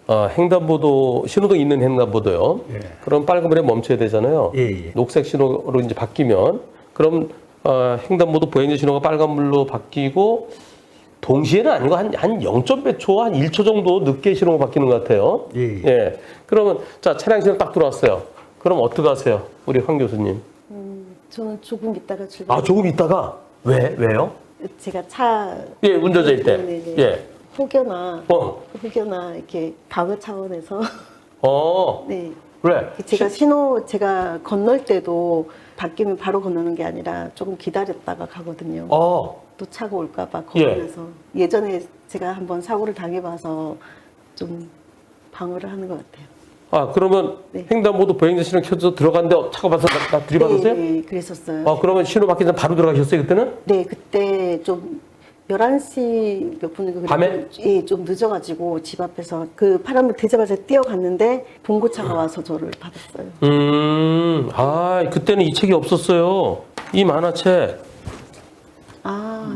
횡단보도, 신호등 있는 횡단보도요. 예. 그럼 빨간불에 멈춰야 되잖아요. 예, 예. 녹색 신호로 이제 바뀌면, 그럼, 횡단보도 보행자 신호가 빨간불로 바뀌고, 동시에는 아니고 한 0몇 몇 초, 한 1초 정도 늦게 신호가 바뀌는 것 같아요. 예, 예. 예. 그러면, 자, 차량 신호 딱 들어왔어요. 그럼 어떻게 하세요? 우리 황 교수님. 저는 조금 있다가 출발. 조금 있다가? 왜요? 제가 차 예, 운전자일 때. 네네네. 예. 혹여나 어. 이렇게 방어 차원에서 네. 왜? 제가 건널 때도 바뀌면 바로 건너는 게 아니라 조금 기다렸다가 가거든요. 또 차가 올까봐 겁나서 예전에 제가 한번 사고를 당해봐서 좀 방어를 하는 것 같아요. 그러면 네. 횡단보도 보행자 신호 켜져 들어갔는데 차가 봐서 나 들이받았어요? 네, 그랬었어요. 그러면 신호 바뀌기 전에 바로 들어가셨어요, 그때는? 네, 그때 좀 11시 몇 분이고 밤에? 좀 늦어가지고 집 앞에서 그 파란불 되자마자 뛰어갔는데 봉고차가 와서 저를 받았어요. 그때는 이 책이 없었어요. 이 만화책.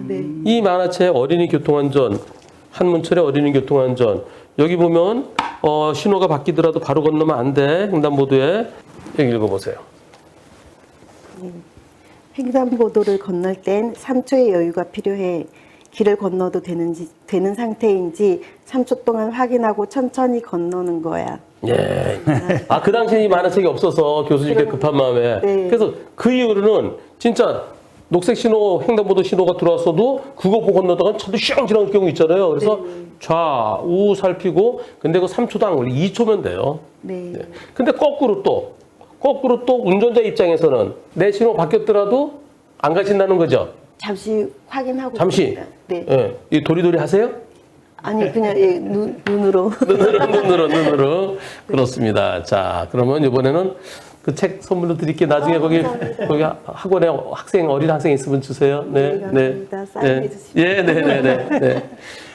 네. 이 만화책 어린이 교통안전, 한문철의 어린이 교통안전. 여기 보면 신호가 바뀌더라도 바로 건너면 안 돼. 횡단보도에. 여기 읽어보세요. 횡단보도를 건널 땐 3초의 여유가 필요해. 길을 건너도 되는 상태인지 3초 동안 확인하고 천천히 건너는 거야. 예. 그 당시에 이 만화책이 없어서 교수님께 급한 마음에. 네. 그래서 그 이후로는 진짜 녹색 신호, 횡단보도 신호가 들어왔어도 그거 보고 건너다가 차도 슝 지나갈 경우 있잖아요. 그래서 좌우 살피고, 근데 그 3초도 안 걸리, 2초면 돼요. 네. 근데 거꾸로 또 운전자 입장에서는 내 신호 바뀌었더라도 안 가신다는 거죠. 잠시 확인하고. 잠시. 갑니다. 네. 예. 이 도리도리 하세요? 아니, 그냥 눈으로. 눈으로. 그렇습니다. 자, 그러면 이번에는 그 책 선물로 드릴게요. 나중에 거기 학원에 어린 학생 있으면 주세요. 네. 감사합니다. 사인해 주시면. 네.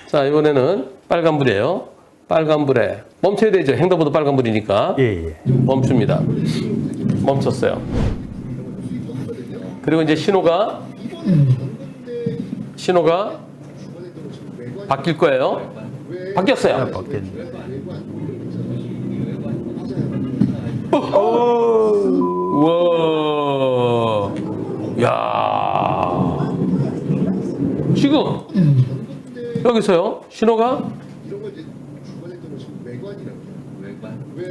자, 이번에는 빨간불이에요. 빨간불에 멈춰야 되죠. 횡단보도 빨간불이니까. 예. 멈춥니다. 멈췄어요. 그리고 이제 신호가 바뀔 거예요. 바뀌었어요. 바뀌었네. 우와. 야. 지금 여기서요. 신호가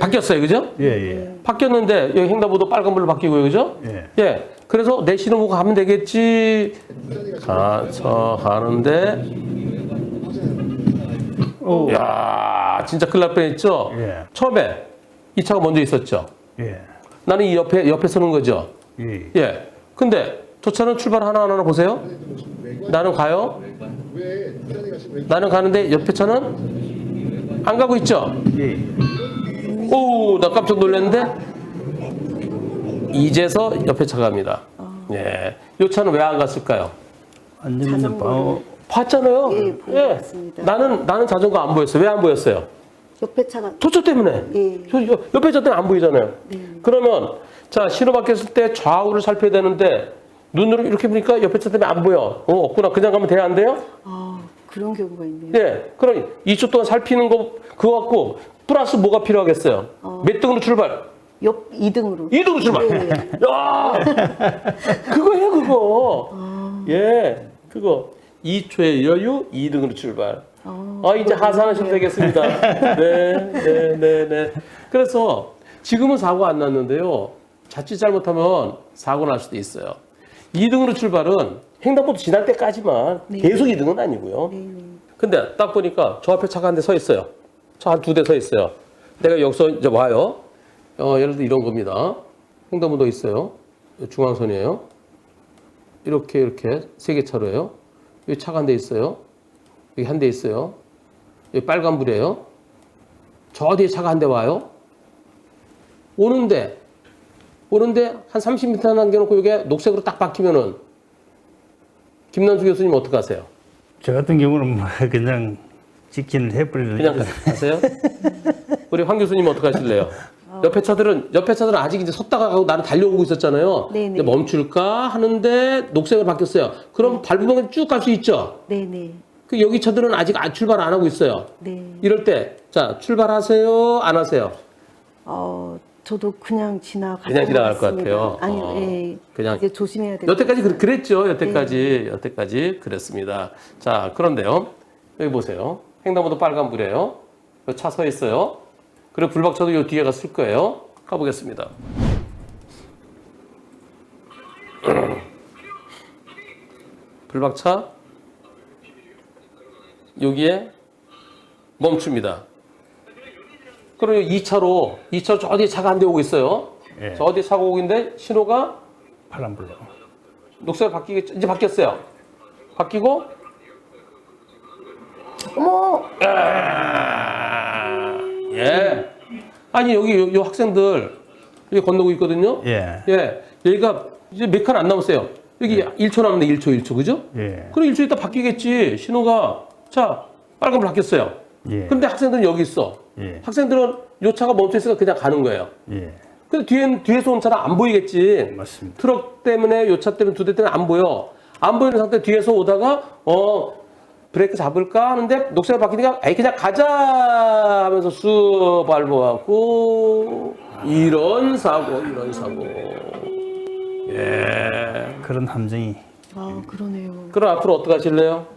바뀌었어요. 그죠? 예. 바뀌었는데 여기 횡단보도 빨간불로 바뀌고요. 그죠? 예. 그래서 내 신호 보고 가면 되겠지. 가는데 야, 진짜 큰일 날 뻔했죠? 예. 처음에 이 차가 먼저 있었죠? 예. 나는 이 옆에 서는 거죠? 예. 근데 저 차는 출발 하나하나 보세요. 나는 가요. 나는 가는데 옆에 차는 안 가고 있죠? 예. 나 깜짝 놀랐는데 이제서 옆에 차가 갑니다. 이 차는 왜 안 갔을까요? 안전면 방어. 봤잖아요. 보고 있습니다. 나는 자전거 안 보였어요. 왜 안 보였어요? 옆에 차가. 도초 때문에. 옆에 차 때문에 안 보이잖아요. 그러면 자, 신호 바뀌었을 때 좌우를 살펴야 되는데 눈으로 이렇게 보니까 옆에 차 때문에 안 보여. 없구나. 그냥 가면 돼요? 안 돼요? 그런 경우가 있네요. 그럼 2초 동안 살피는 그거 갖고 플러스 뭐가 필요하겠어요? 몇 등으로 출발? 2등으로. 2등으로 출발. 야, 그거예요, 그거. 그거. 2초의 여유, 2등으로 출발. 이제 하산하시면 되겠습니다. 네. 그래서 지금은 사고 안 났는데요. 자칫 잘못하면 사고 날 수도 있어요. 2등으로 출발은 횡단보도 지날 때까지만 계속 2등은 아니고요. 근데 딱 보니까 저 앞에 차가 한 대 서 있어요. 차 한 2대 서 있어요. 내가 여기서 이제 와요. 예를 들어 이런 겁니다. 횡단보도 있어요. 중앙선이에요. 이렇게 3개 차로예요. 여기 차가 한 대 있어요. 여기 한 대 있어요. 여기 빨간불이에요. 저 뒤에 차가 한 대 와요. 오는데 한 30m 남겨놓고 이게 녹색으로 딱 바뀌면은 김남수 교수님 어떻게 하세요? 저 같은 경우는 그냥 직진을 해버리는. 그냥 가세요? 우리 황 교수님 어떻게 하실래요? 옆에 차들은 아직 이제 섰다가 가고 나는 달려오고 있었잖아요. 네네. 근데 멈출까 하는데 녹색으로 바뀌었어요. 그럼 밟으면 쭉 갈 수 있죠? 네네. 여기 차들은 아직 출발 안 하고 있어요. 네. 이럴 때 자, 출발하세요? 안 하세요? 저도 그냥 지나갈 그냥 지나갈 것 같습니다. 같아요. 아니요, 예. 그냥 이제 조심해야 돼요. 여태까지 그랬죠. 여태까지 그랬습니다. 자, 그런데요. 여기 보세요. 횡단보도 빨간불이에요. 차 서 있어요. 그리고 불박차도 요 뒤에 갔을 거예요. 가보겠습니다. 불박차 여기에 멈춥니다. 그리고 2차로 저 어디에 차가 한 대 오고 있어요. 예. 저 어디에 차가 오고 있는데 신호가 파란불로. 녹색 바뀌겠죠? 이제 바뀌었어요. 바뀌고 어머 예 아니 여기 요 학생들 여기 건너고 있거든요. 예. 예 여기가 이제 몇 칸 안 남았어요. 여기 1초 남았네. 1초 그죠? 예. 그럼 1초 있다 바뀌겠지. 신호가 자 빨간불 바뀌었어요. 예. 근데 학생들은 여기 있어. 예. 학생들은 요 차가 멈춰 있으니까 그냥 가는 거예요. 예. 근데 뒤에서 온 차는 안 보이겠지. 맞습니다. 트럭 때문에 요 차 때문에 두 대 때문에 안 보여. 안 보이는 상태 뒤에서 오다가 브레이크 잡을까 하는데 녹색이 바뀌니까 에이 그냥 가자 하면서 쑥 밟아갖고 이런 사고. 예. 그런 함정이. 그러네요. 그럼 앞으로 어떻게 하실래요?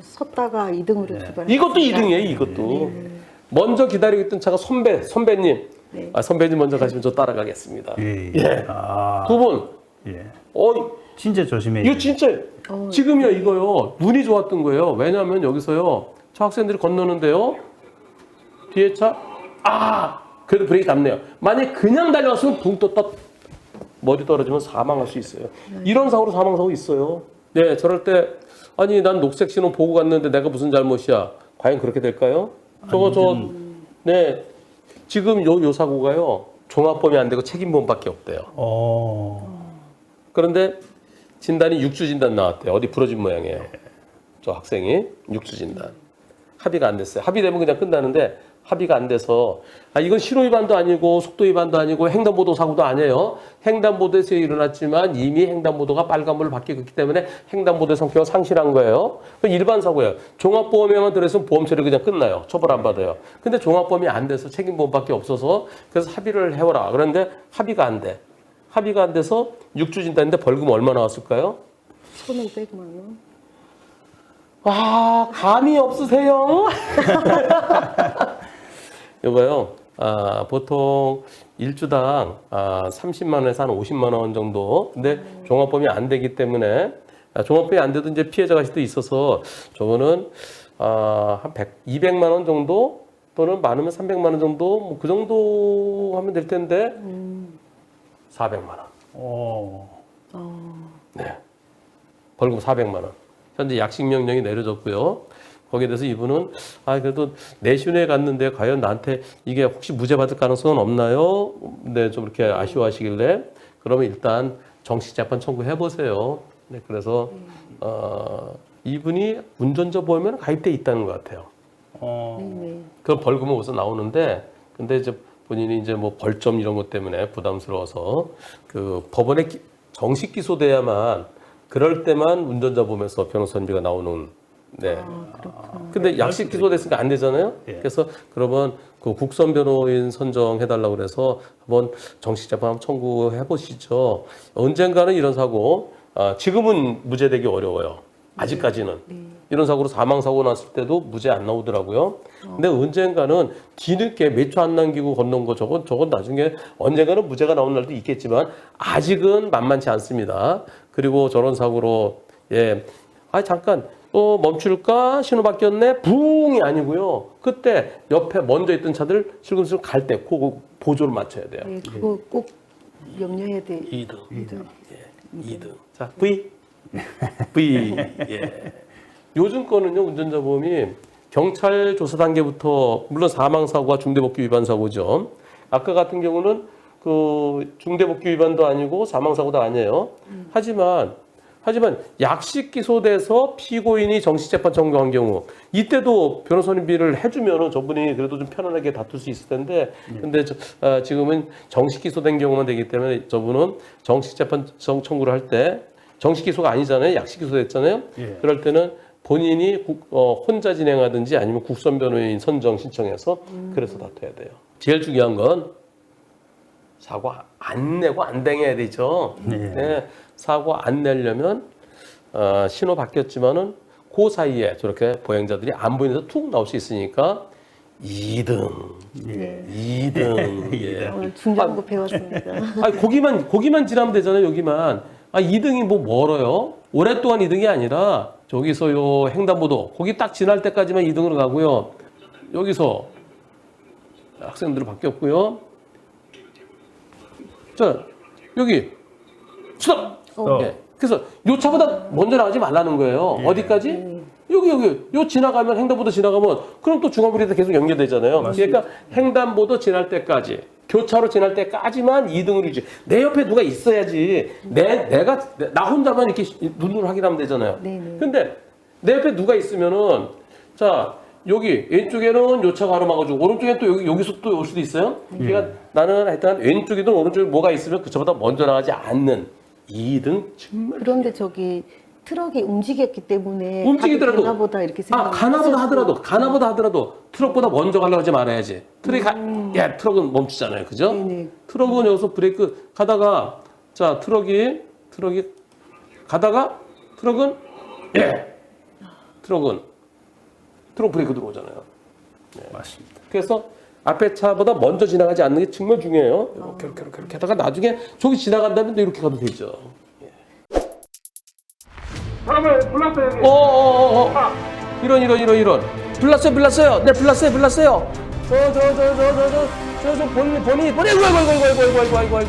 섰다가 2등으로 출발했습니다. 이것도 2등이에요. 이것도. 먼저 기다리고 있던 차가 선배님. 네. 선배님 먼저 가시면 저 따라가겠습니다. 예. 예. 아. 두 분. 예. 진짜 조심해야 이거 진짜 지금이야 이거요. 운이 좋았던 거예요. 왜냐하면 여기서요. 저 학생들이 건너는데요. 뒤에 차. 그래도 브레이크 잡네요. 만약에 그냥 달려왔으면 붕 떴다 머리 떨어지면 사망할 수 있어요. 이런 사고로 사망 사고 있어요. 네, 저럴 때 아니 난 녹색 신호 보고 갔는데 내가 무슨 잘못이야. 과연 그렇게 될까요? 네. 지금 요 사고가요. 종합범위 안 되고 책임보험밖에 없대요. 그런데 진단이 6주 진단 나왔대요. 어디 부러진 모양이에요. 저 학생이 6주 진단. 합의가 안 됐어요. 합의되면 그냥 끝나는데 합의가 안 돼서 이건 신호 위반도 아니고 속도 위반도 아니고 횡단보도 사고도 아니에요. 횡단보도에서 일어났지만 이미 횡단보도가 빨간불을 바뀌었기 때문에 횡단보도의 성격을 상실한 거예요. 일반 사고예요. 종합보험에만 들어있으면 보험 처리 그냥 끝나요. 처벌 안 받아요. 근데 종합보험이 안 돼서 책임보험밖에 없어서 그래서 합의를 해오라. 그런데 합의가 안 돼. 합의가 안 돼서 6주 진단인데 벌금 얼마 나왔을까요? 1,500만 원. 와, 감이 없으세요? 이거요. 보통 1주당 30만 원에서 한 50만 원 정도. 근데 종합보험이 안 되기 때문에 종합보험이 안 돼도 이제 피해자가 수도 있어서 저거는 한 200만 원 정도 또는 많으면 300만 원 정도 뭐 그 정도 하면 될 텐데 400만 원. 네. 벌금 400만 원. 현재 약식 명령이 내려졌고요. 거기에 대해서 이분은 그래도 내신에 갔는데 과연 나한테 이게 혹시 무죄 받을 가능성은 없나요? 네, 좀 이렇게 아쉬워하시길래 그러면 일단 정식 재판 청구해 보세요. 네, 그래서 이분이 운전자 보험에는 가입돼 있다는 것 같아요. 그 벌금은 우선 나오는데 근데 이제 본인이 이제 뭐 벌점 이런 것 때문에 부담스러워서 그 법원에 정식 기소돼야만 그럴 때만 운전자 보험에서 변호사비가 나오는. 네. 근데 약식 기소됐으니까 안 되잖아요. 예. 그래서 그러면 그 국선 변호인 선정해달라고 그래서 한번 정식 재판 청구해 보시죠. 언젠가는 이런 사고, 지금은 무죄되기 어려워요. 아직까지는. 이런 사고로 사망 사고 났을 때도 무죄 안 나오더라고요. 근데 언젠가는 뒤늦게 몇 초 안 남기고 건넌 거 저건 나중에 언젠가는 무죄가 나오는 날도 있겠지만 아직은 만만치 않습니다. 그리고 저런 사고로 잠깐 멈출까? 신호 바뀌었네? 붕이 아니고요. 그때 옆에 먼저 있던 차들 슬금슬금 갈 때 그거 보조를 맞춰야 돼요. 네, 그거 꼭 염려해야 돼. 2등. 2등. 자, V. 예. 요즘 거는요, 운전자 보험이 경찰 조사 단계부터, 물론 사망사고와 중대법규 위반 사고죠. 아까 같은 경우는 그 중대법규 위반도 아니고 사망사고도 아니에요. 하지만 약식 기소돼서 피고인이 정식 재판 청구한 경우 이때도 변호사님비를 해주면은 저분이 그래도 좀 편안하게 다툴 수 있을 텐데 근데 지금은 정식 기소된 경우만 되기 때문에 저분은 정식 재판 청구를 할 때 정식 기소가 아니잖아요. 약식 기소됐잖아요. 예. 그럴 때는 본인이 혼자 진행하든지 아니면 국선 변호인 선정 신청해서 그래서 다퉈야 돼요. 제일 중요한 건 사고 안 내고 안 당해야 되죠. 네. 네, 사고 안 내려면 신호 바뀌었지만은 그 사이에 저렇게 보행자들이 안 보이면서 툭 나올 수 있으니까 2등, 네. 2등. 예. 오늘 중요한 거 배웠습니다. 아니, 거기만 지나면 되잖아요, 여기만. 2등이 뭐 멀어요? 오랫동안 2등이 아니라, 저기서 요 횡단보도, 거기 딱 지날 때까지만 2등으로 가고요. 여기서 학생들 바뀌었고요. 자, 여기, 스톱! 예. 그래서 요 차보다 먼저 나가지 말라는 거예요. 어디까지? 여기, 요 지나가면, 횡단보도 지나가면, 그럼 또 중앙브리드 계속 연결되잖아요. 그러니까 횡단보도 지날 때까지, 교차로 지날 때까지만 2등을 유지. 내 옆에 누가 있어야지. 나 혼자만 이렇게 눈으로 확인하면 되잖아요. 네네. 근데 내 옆에 누가 있으면은, 자, 여기 왼쪽에는 요 차가 가로막아주고, 오른쪽에 또 여기서 또 올 수도 있어요. 그러니까 나는 하여튼 왼쪽이든 오른쪽에 뭐가 있으면 그 차보다 먼저 나가지 않는 2등 정말. 그런데 저기 트럭이 움직였기 때문에 움직이더라도 가나보다 이렇게 가나보다 하더라도 트럭보다 먼저 가려고 하지 말아야지. 야, 트럭은 멈추잖아요. 그죠? 네네. 트럭은 여기서 브레이크 가다가 자, 트럭이 가다가 트럭은 트럭 브레이크 들어오잖아요. 맞습니다. 그래서 앞에 차보다 먼저 지나가지 않는 게 정말 중요해요. 이렇게 하다가 나중에 저기 지나간다면 또 이렇게 가도 되죠. 다음에 불났어요 여기. 이런. 불났어요. 네, 불났어요. 저, 본이, 아이고.